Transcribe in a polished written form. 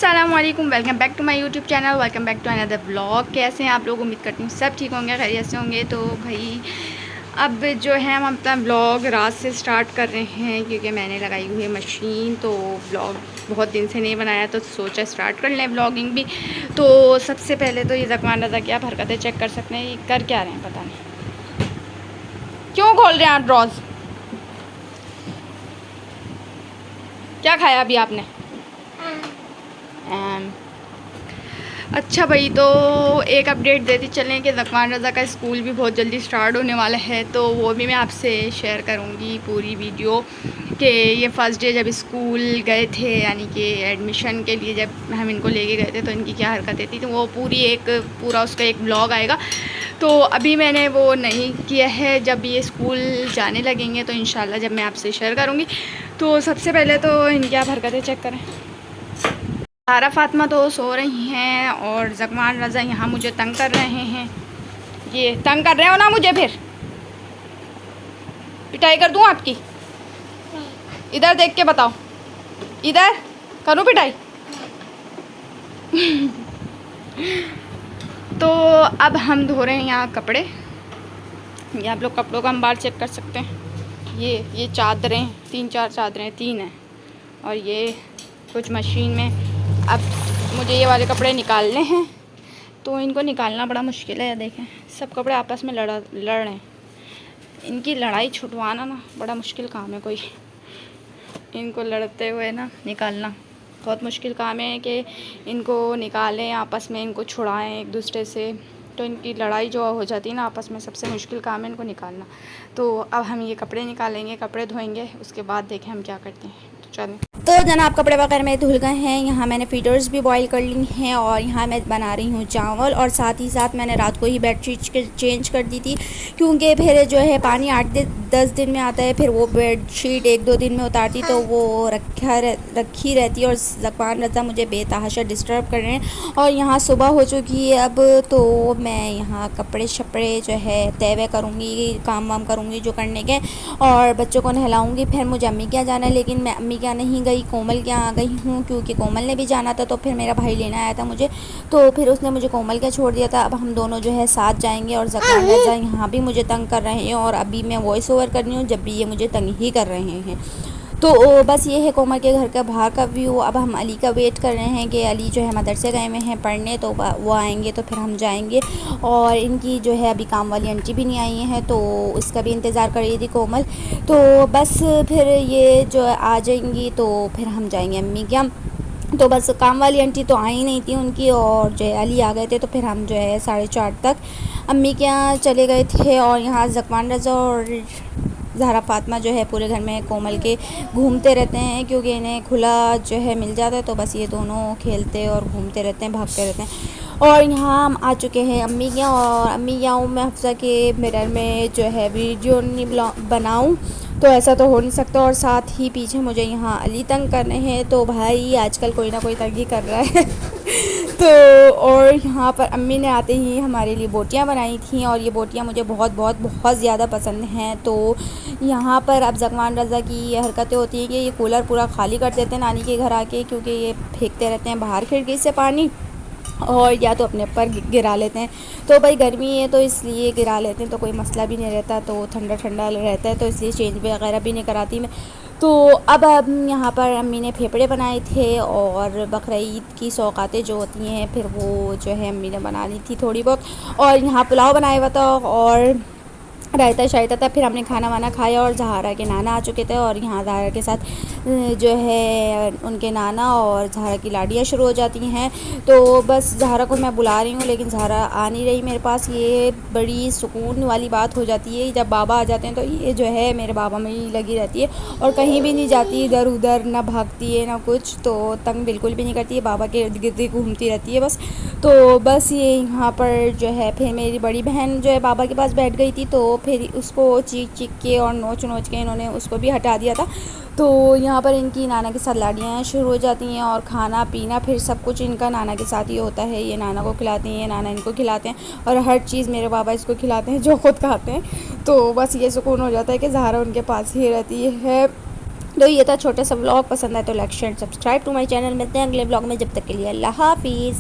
अस्सलामुअलैकुम, welcome back to my YouTube channel, welcome back to another vlog. कैसे हैं आप लोग? उम्मीद करती हूँ सब ठीक होंगे, खैरियत से होंगे। तो भाई अब जो है हम अपना व्लॉग रात से स्टार्ट कर रहे हैं क्योंकि मैंने लगाई हुई है मशीन। तो व्लॉग बहुत दिन से नहीं बनाया तो सोचा स्टार्ट कर लें व्लॉगिंग भी। तो सबसे पहले तो ये ज़कवान रज़ा की आप हरकतें चेक कर सकते हैं। ये कर क्या रहे हैं पता नहीं, क्यों खोल रहे हैं आप ड्रॉज? क्या खाया अभी आपने? अच्छा भाई, तो एक अपडेट देती चलें कि ज़कवान रज़ा का स्कूल भी बहुत जल्दी स्टार्ट होने वाला है। तो वो भी मैं आपसे शेयर करूँगी पूरी वीडियो कि ये फ़र्स्ट डे जब स्कूल गए थे, यानी कि एडमिशन के लिए जब हम इनको लेके गए थे तो इनकी क्या हरकतें थी, तो वो पूरा उसका एक ब्लॉग आएगा। तो अभी मैंने वो नहीं किया है, जब ये स्कूल जाने लगेंगे तो इंशाल्लाह जब मैं आपसे शेयर करूँगी। तो सबसे पहले तो इनकी आप हरकतें चेक करें। सारा फातिमा तो सो रही हैं और ज़कवान रज़ा यहाँ मुझे तंग कर रहे हैं। ये तंग कर रहे हो ना मुझे, फिर पिटाई कर दूँ आपकी? इधर देख के बताओ, इधर करूँ पिटाई? तो अब हम धो रहे हैं यहाँ कपड़े। ये आप लोग कपड़ों का अंबार चेक कर सकते हैं। ये चादरें, 3-4 चादरें, 3 हैं। और ये कुछ मशीन में। अब मुझे ये वाले कपड़े निकालने हैं, तो इनको निकालना बड़ा मुश्किल है। देखें सब कपड़े आपस में लड़ रहे हैं। इनकी लड़ाई छुटवाना ना बड़ा मुश्किल काम है। कोई इनको लड़ते हुए ना निकालना बहुत मुश्किल काम है कि इनको निकालें, आपस में इनको छुड़ाएं एक दूसरे से। तो इनकी लड़ाई जो हो जाती है ना आपस में, सबसे मुश्किल काम है इनको निकालना। तो अब हम ये कपड़े निकालेंगे, कपड़े धोएंगे, उसके बाद देखें हम क्या करते हैं। तो चलें। तो जनाब कपड़े वगैरह मेरे धुल गए हैं। यहाँ मैंने फीडर्स भी बॉईल कर ली हैं और यहाँ मैं बना रही हूँ चावल। और साथ ही साथ मैंने रात को ही बेडशीट चेंज कर दी थी, क्योंकि फिर जो है पानी 8-10 दिन में आता है, फिर वो बेडशीट 1-2 दिन में उतारती तो वो रखी रहती है। और ज़कवान रज़ा मुझे बेतहाशा डिस्टर्ब कर रहे हैं। और यहाँ सुबह हो चुकी है अब, तो मैं यहाँ कपड़े शपड़े जो है तय करूँगी, काम वाम करूँगी जो करने के, और बच्चों को नहलाऊँगी। फिर मुझे अम्मी के यहाँ जाना है, लेकिन मैं अम्मी के यहाँ नहीं गई, कोमल के यहाँ आ गई हूँ, क्योंकि कोमल ने भी जाना था। तो फिर मेरा भाई लेना आया था मुझे, तो फिर उसने मुझे कोमल के छोड़ दिया था। अब हम दोनों जो है साथ जाएंगे। और ज़कवान रज़ा यहाँ भी मुझे तंग कर रहे हैं, और अभी मैं वॉइस ओवर कर रही हूँ जब भी ये मुझे तंग ही कर रहे हैं। तो बस ये है कोमल के घर का बाहर का व्यू। अब हम अली का वेट कर रहे हैं कि अली जो है मदरसे गए हुए हैं पढ़ने, तो वो आएंगे तो फिर हम जाएंगे। और इनकी जो है अभी काम वाली आंटी भी नहीं आई हैं, तो इसका भी इंतज़ार कर रही थी कोमल। तो बस फिर ये जो आ जाएंगी तो फिर हम जाएंगे अम्मी के यहाँ। तो बस काम वाली आंटी तो आई नहीं थी उनकी, और जो है अली आ गए थे। तो फिर हम जो है 4:30 तक अम्मी के यहाँ चले गए थे। और यहाँ ज़कवान रज़ा और ज़हरा फातिमा जो है पूरे घर में कोमल के घूमते रहते हैं, क्योंकि इन्हें खुला जो है मिल जाता है। तो बस ये दोनों खेलते और घूमते रहते हैं, भागते रहते हैं। और यहाँ हम आ चुके हैं अम्मी के यहाँ। और अम्मी के यहाँ मैं हफ्सा के मिरर में जो है वीडियो नहीं बनाऊँ तो ऐसा तो हो नहीं सकता। और साथ ही पीछे मुझे यहाँ अली तंग करने हैं। तो भाई आजकल कोई ना कोई तंग ही कर रहा है। तो और यहाँ पर अम्मी ने आते ही हमारे लिए बोटियाँ बनाई थी, और ये बोटियाँ मुझे बहुत बहुत बहुत ज़्यादा पसंद हैं। तो यहाँ पर अब ज़कवान रज़ा की ये हरकतें होती हैं कि ये कूलर पूरा खाली कर देते हैं नानी के घर आके, क्योंकि ये फेंकते रहते हैं बाहर खिड़की से पानी, और या तो अपने ऊपर गिरा लेते हैं। तो भाई गर्मी है तो इसलिए गिरा लेते हैं, तो कोई मसला भी नहीं रहता, तो ठंडा ठंडा रहता है, तो इसलिए चेंज वगैरह भी नहीं कराती मैं। तो अब यहाँ पर अम्मी ने फेफड़े बनाए थे, और बकरीद की सौगातें जो होती हैं फिर वो जो है अम्मी ने बना ली थी थोड़ी बहुत। और यहाँ पुलाव बनाया हुआ था और रायता शायता था। फिर हमने खाना वाना खाया, और ज़हरा के नाना आ चुके थे, और यहाँ ज़हरा के साथ जो है उनके नाना और ज़हरा की लाड़ियाँ शुरू हो जाती हैं। तो बस ज़हरा को मैं बुला रही हूँ, लेकिन ज़हरा आ नहीं रही मेरे पास। ये बड़ी सुकून वाली बात हो जाती है जब बाबा आ जाते हैं, तो ये जो है मेरे बाबा में ही लगी रहती है, और कहीं भी नहीं जाती इधर उधर, ना भागती है ना कुछ, तो तंग बिल्कुल भी नहीं करती है, बाबा के इर्द गिर्द घूमती रहती है बस। तो बस ये यहाँ पर जो है फिर मेरी बड़ी बहन जो है बाबा के पास बैठ गई थी, तो फिर उसको चीख चीख के और नोच नोच के इन्होंने उसको भी हटा दिया था। तो यहाँ पर इनकी नाना के साथ लाड़ियाँ शुरू हो जाती हैं, और खाना पीना फिर सब कुछ इनका नाना के साथ ही होता है। ये नाना को खिलाती हैं, ये नाना इनको खिलाते हैं, और हर चीज़ मेरे बाबा इसको खिलाते हैं जो खुद खाते हैं। तो बस ये सुकून हो जाता है कि ज़हरा उनके पास ही रहती है। तो ये था छोटा सा व्लॉग। पसंद आए तो like share subscribe to my channel. मिलते हैं अगले व्लॉग में, जब तक के लिए अल्लाह हाफिज़।